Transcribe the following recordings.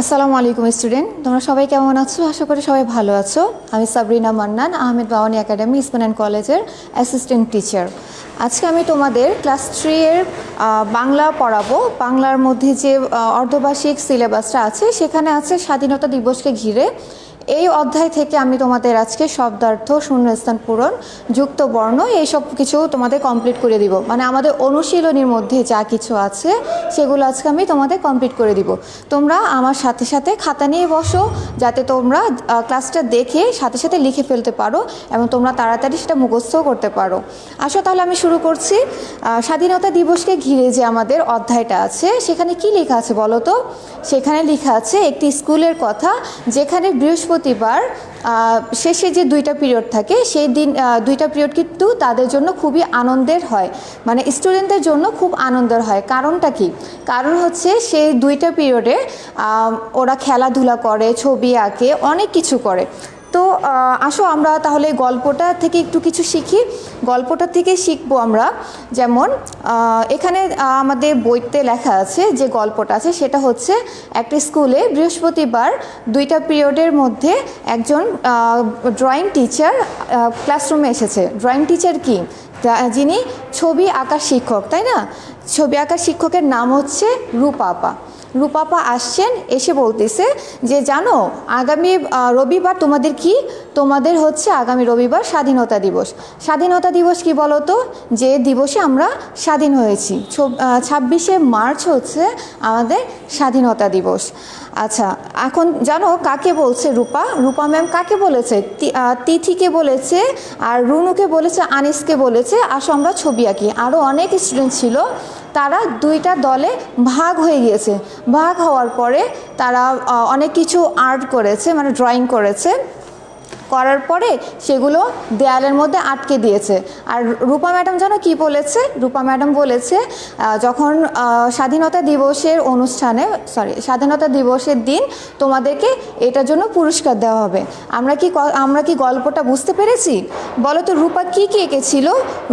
আসসালামু আলাইকুম স্টুডেন্ট, তোমরা সবাই কেমন আছো? আশা করি সবাই ভালো আছো। আমি সাবরিনা মান্নান, আহমেদ বাওয়ানি একাডেমি ইস্পান অ্যান্ড কলেজের অ্যাসিস্ট্যান্ট টিচার। আজকে আমি তোমাদের ক্লাস 3 এর বাংলা পড়াবো। বাংলার মধ্যে যে অর্ধবার্ষিক সিলেবাসটা আছে সেখানে আছে স্বাধীনতা দিবসকে ঘিরে। এই অধ্যায় থেকে আমি তোমাদের আজকে শব্দার্থ, শূন্যস্থান পূরণ, যুক্ত বর্ণ এইসব কিছু তোমাদের কমপ্লিট করে দিব। মানে আমাদের অনুশীলনীর মধ্যে যা কিছু আছে সেগুলো আজকে আমি তোমাদের কমপ্লিট করে দিব। তোমরা আমার সাথে সাথে খাতা নিয়ে বসো, যাতে তোমরা ক্লাসটা দেখে সাথে সাথে লিখে ফেলতে পারো এবং তোমরা তাড়াতাড়ি সেটা মুখস্থও করতে পারো। আসো তাহলে আমি শুরু করছি। স্বাধীনতা দিবসকে ঘিরে যে আমাদের অধ্যায়টা আছে সেখানে কি লেখা আছে বলো তো? সেখানে লেখা আছে একটি স্কুলের কথা, যেখানে বৃহস্পতিবার শেষে যে 2টা পিরিয়ড থাকে সেই দিন 2টা পিরিয়ড কিন্তু তাদের জন্য খুবই আনন্দের হয়, মানে স্টুডেন্টদের জন্য খুব আনন্দের হয়। কারণটা কি? কারণ হচ্ছে সেই 2টা পিরিয়ডে ওরা খেলাধুলা করে, ছবি আঁকে, অনেক কিছু করে। তো আসো আমরা তাহলে গল্পটা থেকে একটু কিছু শিখি। গল্পটা থেকে শিখবো আমরা। যেমন এখানে আমাদের বইতে লেখা আছে যে গল্পটা আছে সেটা হচ্ছে একটা স্কুলে বৃহস্পতিবার 2টা পিরিয়ডের মধ্যে একজন ড্রয়িং টিচার ক্লাসরুমে এসেছে। ড্রয়িং টিচার কি? যিনি ছবি আঁকার শিক্ষক, তাই না? ছবি আঁকার শিক্ষকের নাম হচ্ছে রূপা আপা। রূপা আপা আসছেন, এসে বলতেছে যে জানো আগামী রবিবার তোমাদের হচ্ছে আগামী রবিবার স্বাধীনতা দিবস। স্বাধীনতা দিবস কি বলো তো? যে দিবসে আমরা স্বাধীন হয়েছি। 26শে মার্চ হচ্ছে আমাদের স্বাধীনতা দিবস। আচ্ছা, এখন জানো কাকে বলছে রূপা? রূপা ম্যাম কাকে বলেছে? তিথিকে বলেছে, আর রুনুকে বলেছে, আনিসকে বলেছে আসো আমরা ছবি আঁকি। আরও অনেক স্টুডেন্ট ছিল, তারা 2টা দলে ভাগ হয়ে গিয়েছে। ভাগ হওয়ার পরে তারা অনেক কিছু আর্ট করেছে, মানে ড্রয়িং করেছে। করার পরে সেগুলো দেয়ালের মধ্যে আটকে দিয়েছে। আর রূপা ম্যাডাম জানো কি বলেছে? রূপা ম্যাডাম বলেছে যখন স্বাধীনতা দিবসের দিন তোমাদেরকে এটার জন্য পুরস্কার দেওয়া হবে। আমরা কি গল্পটা বুঝতে পেরেছি? বলো তো রূপা কি এঁকেছিল?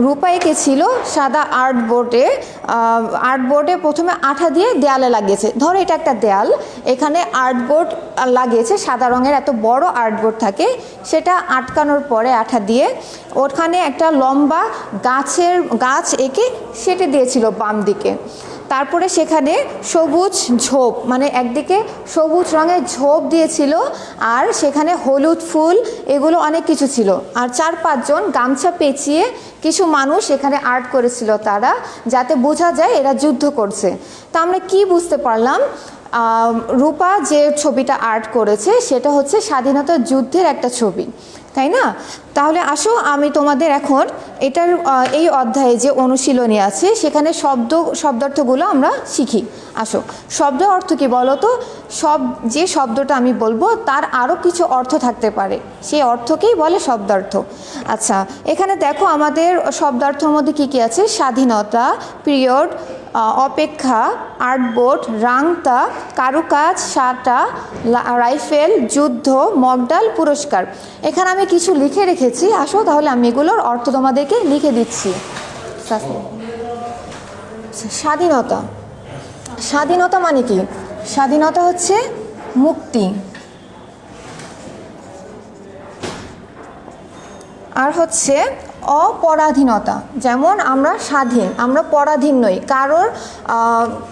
রূপা এঁকেছিল সাদা আর্টবোর্ডে প্রথমে আঠা দিয়ে দেয়ালে লাগিয়েছে। ধরো এটা একটা দেয়াল, এখানে আর্টবোর্ড লাগিয়েছে, সাদা রঙের এত বড় আর্টবোর্ড থাকে, সেটা আটকানোর পরে আঠা দিয়ে ওখানে একটা লম্বা গাছ এঁকে সেটে দিয়েছিল বাম দিকে। তারপরে সেখানে সবুজ ঝোপ, মানে একদিকে সবুজ রঙের ঝোপ দিয়েছিল, আর সেখানে হলুদ ফুল, এগুলো অনেক কিছু ছিল। আর 4-5 জন গামছা পেঁচিয়ে কিছু মানুষ এখানে আর্ট করেছিল, তারা যাতে বোঝা যায় এরা যুদ্ধ করছে। তা আমরা কি বুঝতে পারলাম? রূপা যে ছবিটা আর্ট করেছে সেটা হচ্ছে স্বাধীনতা যুদ্ধের একটা ছবি, তাই না? তাহলে আসো আমি তোমাদের এখন এটার এই অধ্যায়ে যে অনুশীলনী আছে সেখানে শব্দার্থগুলো আমরা শিখি। আসো, শব্দ অর্থ কি বলো তো? যে শব্দটা আমি বলবো তার আরও কিছু অর্থ থাকতে পারে, সেই অর্থকেই বলে শব্দার্থ। আচ্ছা, এখানে দেখো আমাদের শব্দার্থের মধ্যে কি আছে? স্বাধীনতা, পিরিয়ড, অপেক্ষা, আর্টবোর্ড, রাংতা, কারুকাজ, সাঁটা, রাইফেল, যুদ্ধ, মকডাল, পুরস্কার। এখানে আমি কিছু লিখে রেখেছি, আসো তাহলে আমি এগুলোর অর্থ তোমাদেরকে লিখে দিচ্ছি। স্বাধীনতা, স্বাধীনতা মানে কি? স্বাধীনতা হচ্ছে মুক্তি। আর হচ্ছে অপরাধীনতা, যেমন আমরা স্বাধীন, আমরা পরাধীন নই,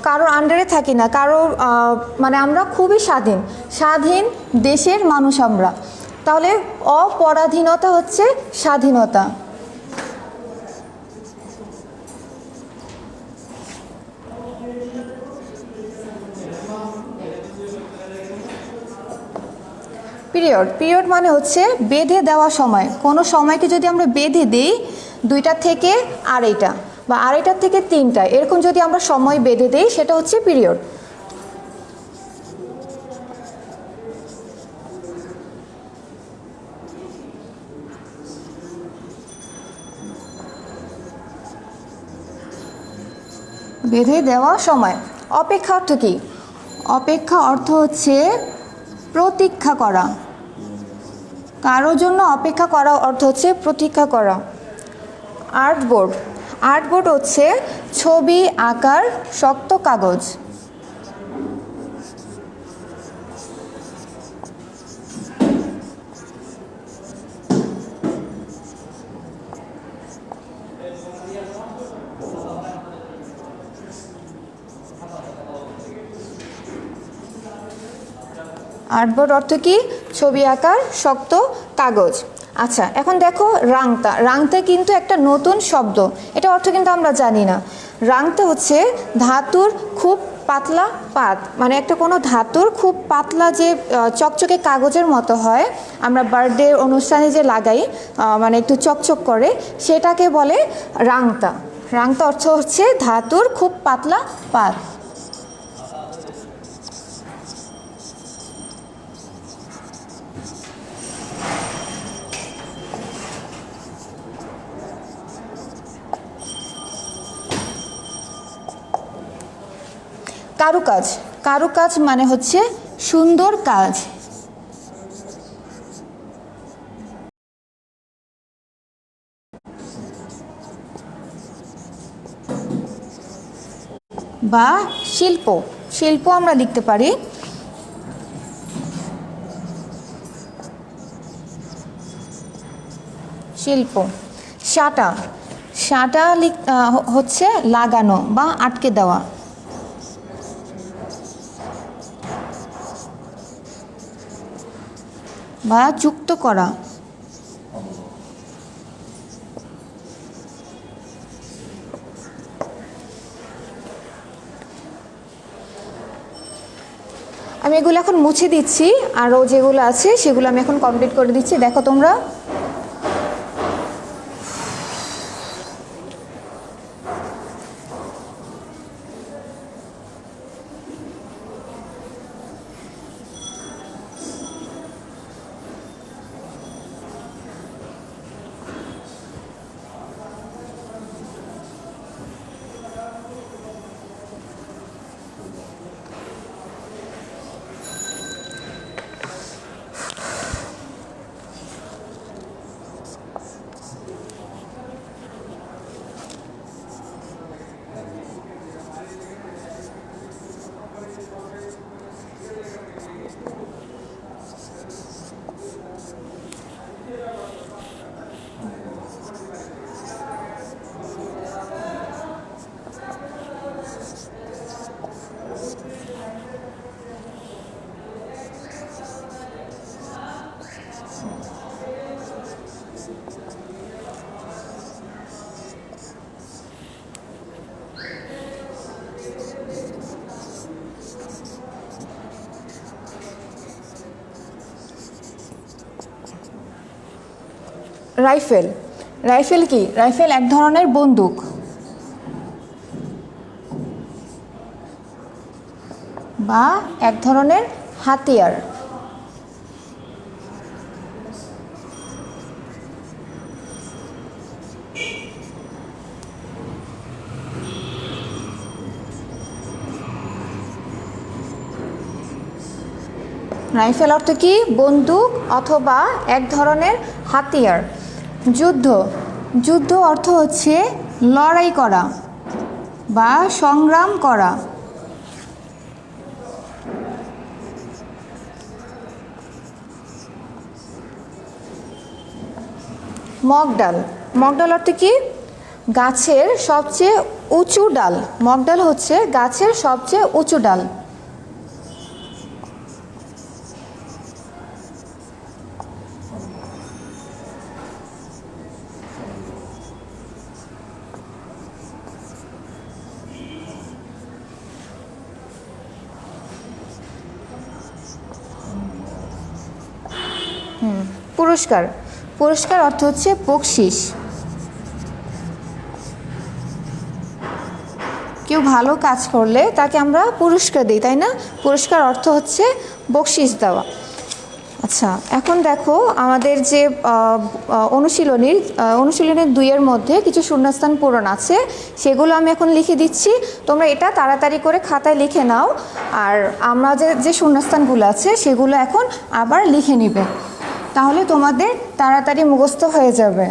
কারোর আন্ডারে থাকি না, মানে আমরা খুবই স্বাধীন দেশের মানুষ আমরা। তাহলে অপরাধীনতা হচ্ছে স্বাধীনতা। পিরিয়ড মানে হচ্ছে বেঁধে দেওয়া সময়। কোনো সময়কে যদি আমরা বেঁধে দিই 2টা থেকে আড়াইটা বা আড়াইটার থেকে 3টা, এরকম যদি আমরা সময় বেঁধে দিই সেটা হচ্ছে পিরিয়ড। বেঁধে দেওয়া সময়। অপেক্ষা অর্থ কি? অপেক্ষা অর্থ হচ্ছে প্রতীক্ষা করা। কারোর জন্য অপেক্ষা করা অর্থ হচ্ছে প্রতীক্ষা করা। আর্টবোর্ড হচ্ছে ছবি আঁকার শক্ত কাগজ। আর্টবোর্ড অর্থ কি? ছবি আঁকার শক্ত কাগজ। আচ্ছা, এখন দেখো রাংতা। রাংতা কিন্তু একটা নতুন শব্দ, এটা অর্থ কিন্তু আমরা জানি না। রাংতা হচ্ছে ধাতুর খুব পাতলা পাত, মানে একটা কোনো ধাতুর খুব পাতলা যে চকচকে কাগজের মতো হয়, আমরা বার্থডে অনুষ্ঠানে যে লাগাই, মানে একটু চকচক করে, সেটাকে বলে রাংতা। রাংতা অর্থ হচ্ছে ধাতুর খুব পাতলা পাত। কারুকাজ। কারুকাজ মানে হচ্ছে সুন্দর কাজ। বা শিল্প। শিল্প আমরা লিখতে পারি শিল্প। সাঁটা। সাঁটা হচ্ছে লাগানো বা আটকে দেওয়া। বা যুক্ত করা। আমি এগুলো এখন মুছে দিচ্ছি, আরও যেগুলো আছে সেগুলো আমি এখন কমপ্লিট করে দিচ্ছি। দেখো তোমরা, রাইফেল। রাইফেল কি? রাইফেল এক ধরনের বন্দুক বা এক ধরনের হাতিয়ার। রাইফেল অর্থ কি? বন্দুক অথবা এক ধরনের হাতিয়ার। যুদ্ধ। যুদ্ধ অর্থ হচ্ছে লড়াই করা বা সংগ্রাম করা। মগডাল। মগডাল অর্থ কি? গাছের সবচেয়ে উঁচু ডাল। মগডাল হচ্ছে গাছের সবচেয়ে উঁচু ডাল। পুরস্কার। পুরস্কার অর্থ হচ্ছে বকশিস। কেউ ভালো কাজ করলে তাকে আমরা পুরস্কার দিই, তাই না? পুরস্কার অর্থ হচ্ছে বকশিস দেওয়া। আচ্ছা, এখন দেখো আমাদের যে অনুশীলনীর 2-এর মধ্যে কিছু শূন্যস্থান পূরণ আছে, সেগুলো আমি এখন লিখে দিচ্ছি। তোমরা এটা তাড়াতাড়ি করে খাতায় লিখে নাও, আর আমরা যে শূন্যস্থানগুলো আছে সেগুলো এখন আবার লিখে নিবে, তাহলে তোমাদের তাড়াতাড়ি মুখস্থ হয়ে যাবে।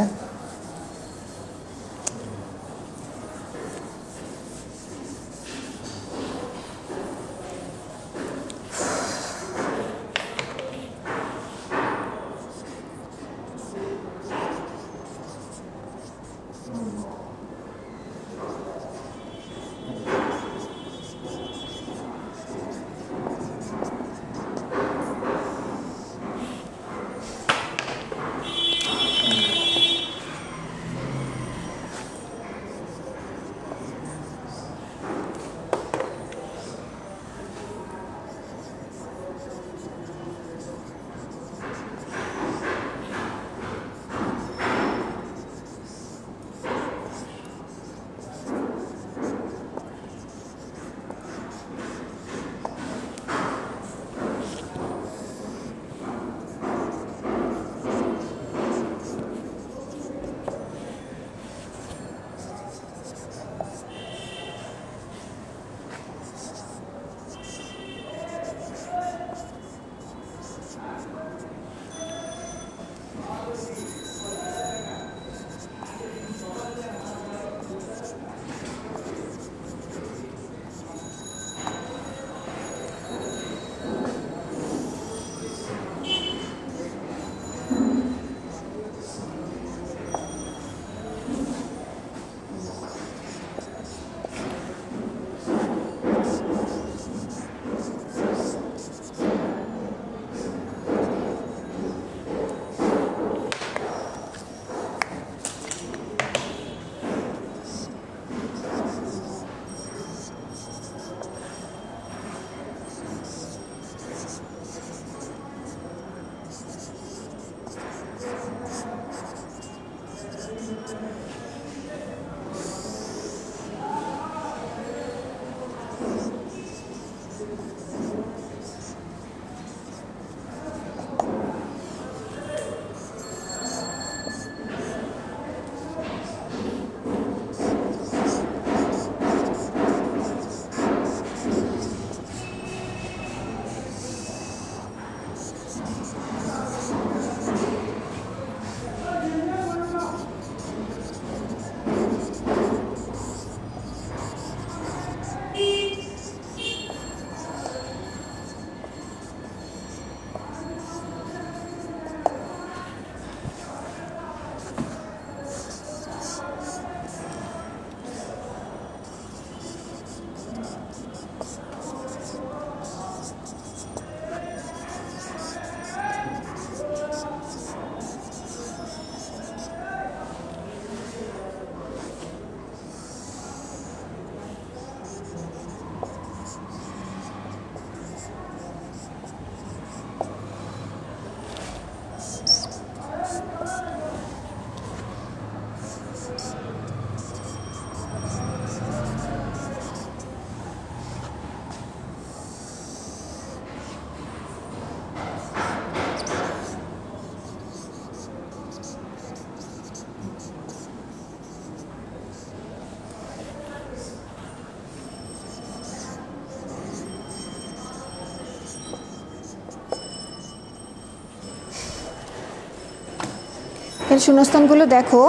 এর শূন্যস্থানগুলো দেখো।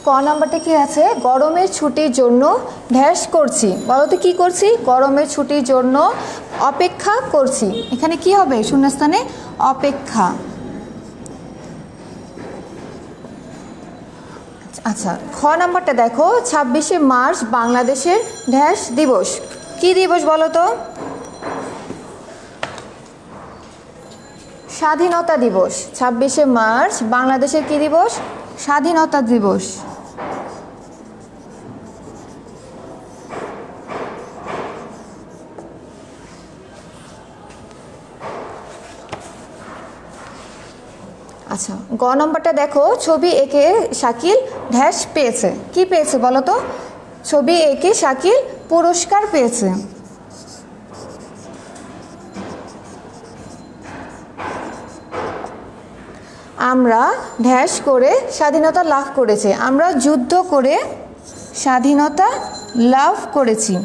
ক নাম্বারটা কি আছে? গরমের ছুটির জন্য ড্যাশ করছি। বলো তো কী করছি? গরমের ছুটির জন্য অপেক্ষা করছি। এখানে কি হবে? শূন্যস্থানে অপেক্ষা। আচ্ছা, খ নাম্বারটা দেখো। 26শে মার্চ বাংলাদেশের ড্যাশ দিবস। কি দিবস বলো তো? স্বাধীনতা দিবস। 26শে মার্চ বাংলাদেশের কি দিবস? স্বাধীনতা দিবস। আচ্ছা, গ নম্বরটা দেখো। ছবি এঁকে শাকিল ড্যাশ পেয়েছে। কি পেয়েছে বলো তো? ছবি এঁকে শাকিল পুরস্কার পেয়েছে। আমরা ড্যাশ করে স্বাধীনতা লাভ করেছি। আমরা যুদ্ধ করে স্বাধীনতা লাভ করেছি।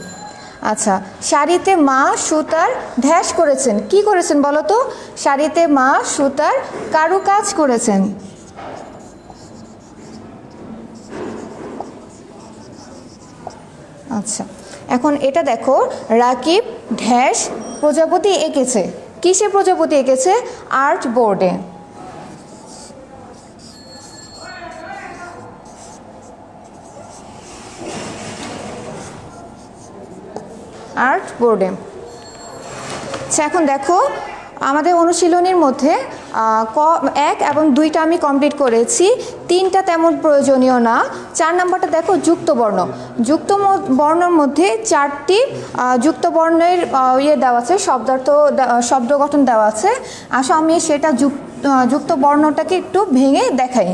আচ্ছা, শাড়িতে মা সুতার ড্যাশ করেছেন। কি করেছেন বলো তো? শাড়িতে মা সুতার কারুকাজ করেছেন। আচ্ছা, এখন এটা দেখো। রাকিব ড্যাশ প্রজাপতি এঁকেছে। কিসে প্রজাপতি এঁকেছে? আর্ট বোর্ডে। আর্ট বোর্ডে। আচ্ছা, এখন দেখো আমাদের অনুশীলনীর মধ্যে ক 1 এবং 2টা আমি কমপ্লিট করেছি, 3টা তেমন প্রয়োজনীয় না। 4 নাম্বারটা দেখো যুক্ত বর্ণ। যুক্ত বর্ণের মধ্যে 4টি যুক্ত বর্ণের দেওয়া আছে, শব্দ গঠন দেওয়া আছে। আসলে আমি সেটা যুক্ত বর্ণটাকে একটু ভেঙে দেখাই।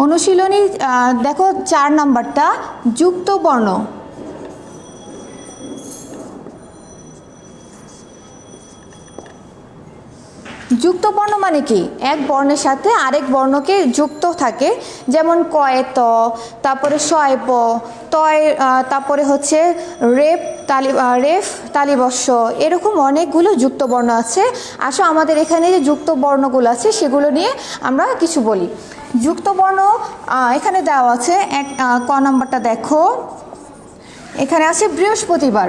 অনুশীলনী দেখো 4 নাম্বারটা যুক্ত বর্ণ। যুক্ত বর্ণ মানে কি? এক বর্ণের সাথে আরেক বর্ণকে যুক্ত থাকে। যেমন কয়ে ত, তারপরে শয়ে প, তয়, তারপরে হচ্ছে রেফ তালিবস্য, এরকম অনেকগুলো যুক্ত বর্ণ আছে। আসলে আমাদের এখানে যে যুক্ত বর্ণগুলো আছে সেগুলো নিয়ে আমরা কিছু বলি। যুক্ত বর্ণ এখানে দেওয়া আছে। ক নাম্বারটা দেখো। এখানে আছে বৃহস্পতিবার।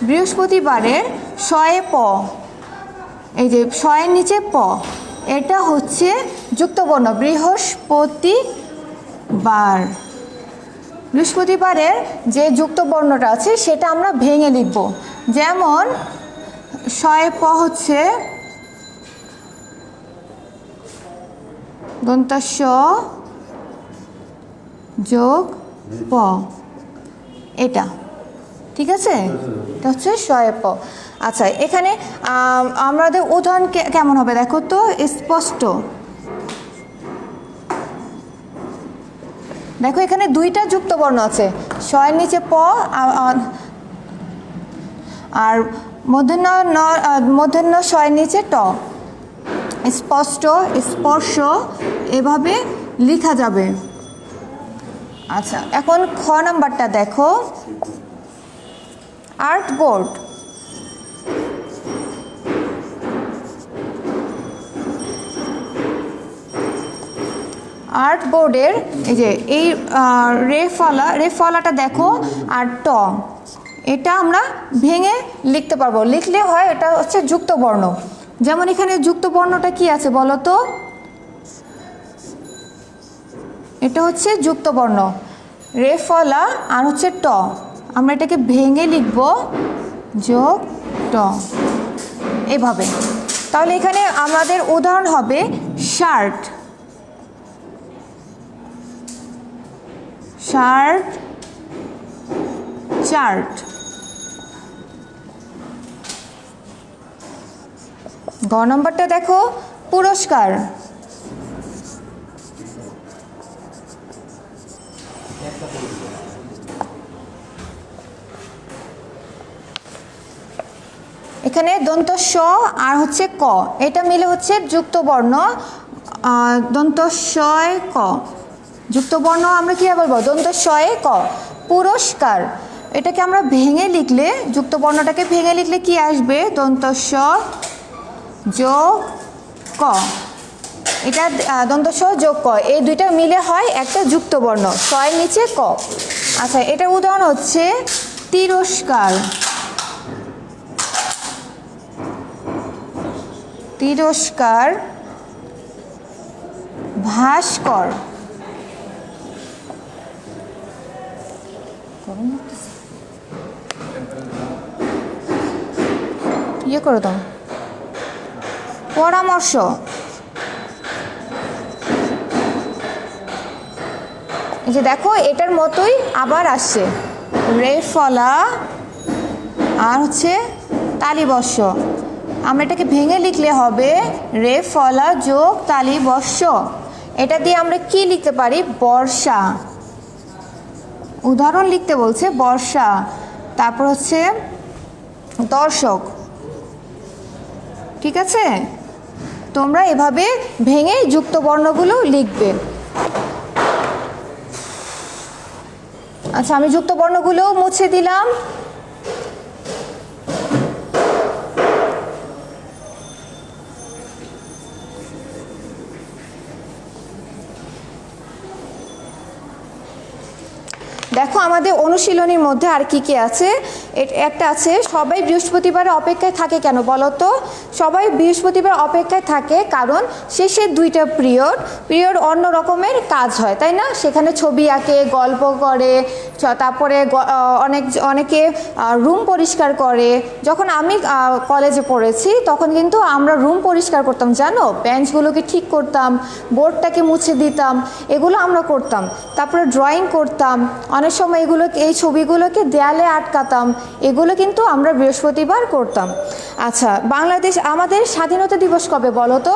বৃহস্পতিবারের শয়ে প, এই যে শয়ের নিচে প, এটা হচ্ছে যুক্ত বর্ণ। বৃহস্পতিবার। বৃহস্পতিবারের যে যুক্ত বর্ণটা আছে সেটা আমরা ভেঙে লিখব। যেমন শয়ে প হচ্ছে দন্তাস্য যোগ প, এটা ঠিক আছে? এটা হচ্ছে শয়ে প। আচ্ছা, এখানে আমাদের উদাহরণ কেমন হবে দেখো তো। স্পষ্ট। দেখো এখানে 2টা যুক্ত বর্ণ আছে, শয়ের নিচে প আর মূর্ধন্য শয়ের নিচে ট। স্পষ্ট, স্পর্শ, এভাবে লেখা যাবে। আচ্ছা, এখন খ নাম্বারটা দেখো। Art board. আর্ট বোর্ডের এই যে এই রেফলাটা দেখো আর ট, এটা আমরা ভেঙে লিখতে পারবো। লিখলে হয় এটা হচ্ছে যুক্ত বর্ণ। যেমন এখানে যুক্ত বর্ণটা কি আছে বলো তো? এটা হচ্ছে যুক্ত বর্ণ, রেফলা আর হচ্ছে ট। আমরা এটাকে ভেঙে লিখব যোগ ট, এভাবে। তাহলে এখানে আমাদের উদাহরণ হবে শার্ট। Shirt, chart. গ নম্বরটা দেখো পুরস্কার। এখানে দন্ত স আর হচ্ছে ক, এটা মিলে হচ্ছে যুক্ত বর্ণ। দন্ত শয় ক, যুক্ত বর্ণ আমরা কী বলবো? দন্ত শয়ে ক। পুরস্কার, এটাকে আমরা ভেঙে লিখলে, যুক্ত বর্ণটাকে ভেঙে লিখলে কি আসবে? দন্ত স যোগ ক। এটা দন্ত স যোগ ক, এই দুইটা মিলে হয় একটা যুক্ত বর্ণ, শয়ের নিচে ক। আচ্ছা, এটার উদাহরণ হচ্ছে তিরস্কার। তিরস্কার, ভাস্কর। ইয়ে করো তো, পরামর্শ। এই যে দেখো, এটার মতোই আবার আসছে রে ফলা আর হচ্ছে তালিবস্য। আমরা এটাকে ভেঙে লিখলে হবে রে ফলা যোগ তালিবস্য। এটা দিয়ে আমরা কি লিখতে পারি? বর্ষা। উদাহরণ লিখতে বলছে বর্ষা। তারপর হচ্ছে দর্শক। ঠিক আছে, তোমরা এভাবে ভেঙে যুক্ত বর্ণগুলো লিখবে। আচ্ছা, আমি যুক্ত বর্ণগুলো মুছে দিলাম। দেখো, আমাদের অনুশীলনীর মধ্যে আর কি কি আছে? একটা আছে, সবাই বৃহস্পতিবার অপেক্ষায় থাকে কেন বলো তো? সবাই বৃহস্পতিবার অপেক্ষায় থাকে কারণ শেষের দুইটা পিরিয়ড অন্য রকমের কাজ হয়, তাই না? সেখানে ছবি আঁকে, গল্প করে, তারপরে অনেকে রুম পরিষ্কার করে। যখন আমি কলেজে পড়েছি তখন কিন্তু আমরা রুম পরিষ্কার করতাম, জানো, বেঞ্চগুলোকে ঠিক করতাম, বোর্ডটাকে মুছে দিতাম, এগুলো আমরা করতাম। তারপরে ড্রয়িং করতাম, অনেক সময় এই ছবিগুলোকে দেয়ালে আটকাতাম, এগুলো কিন্তু আমরা বৃহস্পতিবার করতাম। আচ্ছা, বাংলাদেশ আমাদের স্বাধীনতা দিবস কবে বলো তো?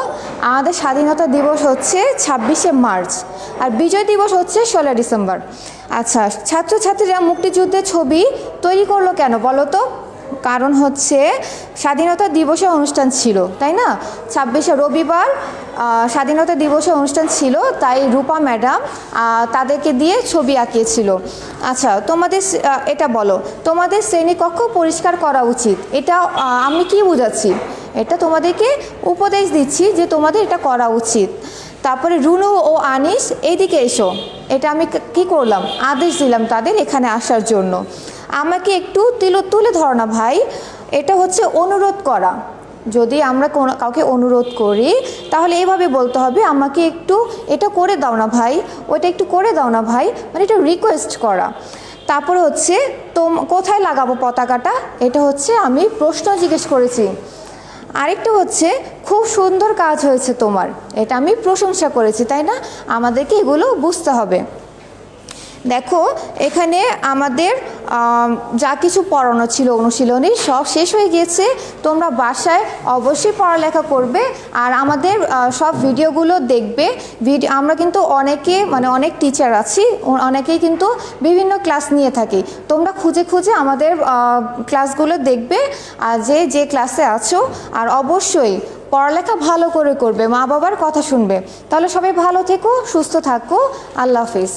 আমাদের স্বাধীনতা দিবস হচ্ছে 26শে মার্চ, আর বিজয় দিবস হচ্ছে 16 ডিসেম্বর। আচ্ছা, ছাত্রছাত্রীরা মুক্তিযুদ্ধের ছবি তৈরি করলো কেন বলো তো? কারণ হচ্ছে স্বাধীনতা দিবসের অনুষ্ঠান ছিল, তাই না? 26শে রবিবার স্বাধীনতা দিবসের অনুষ্ঠান ছিল, তাই রূপা ম্যাডাম তাদেরকে দিয়ে ছবি আঁকিয়েছিল। আচ্ছা, তোমাদের এটা বলো, তোমাদের শ্রেণীকক্ষ পরিষ্কার করা উচিত, এটা আমি কি বুঝাচ্ছি? এটা তোমাদেরকে উপদেশ দিচ্ছি যে তোমাদের এটা করা উচিত। তারপরে রুনু ও আনিস এইদিকে এসো, এটা আমি কি করলাম? আদেশ দিলাম তাদের এখানে আসার জন্য। আমাকে একটু তুলে ধরো না ভাই, এটা হচ্ছে অনুরোধ করা। যদি আমরা কাউকে অনুরোধ করি তাহলে এভাবে বলতে হবে, আমাকে একটু এটা করে দাও না ভাই, ওইটা একটু করে দাও না ভাই, মানে এটা রিকোয়েস্ট করা। তারপর হচ্ছে কোথায় লাগাবো পতাকাটা, এটা হচ্ছে আমি প্রশ্ন জিজ্ঞেস করেছি। আরেকটা হচ্ছে খুব সুন্দর কাজ হয়েছে তোমার, এটা আমি প্রশংসা করেছি, তাই না? আমাদেরকে এগুলো বুঝতে হবে। দেখো, এখানে আমাদের যা কিছু পড়ানো ছিল অনুশীলনী সব শেষ হয়ে গিয়েছে। তোমরা বাসায় অবশ্যই পড়ালেখা করবে আর আমাদের সব ভিডিওগুলো দেখবে। আমরা কিন্তু অনেক টিচার আছি, অনেকেই কিন্তু বিভিন্ন ক্লাস নিয়ে থাকি। তোমরা খুঁজে খুঁজে আমাদের ক্লাসগুলো দেখবে আর যে ক্লাসে আছো, আর অবশ্যই পড়ালেখা ভালো করে করবে, মা বাবার কথা শুনবে। তাহলে সবাই ভালো থেকো, সুস্থ থাকো, আল্লাহ হাফিজ।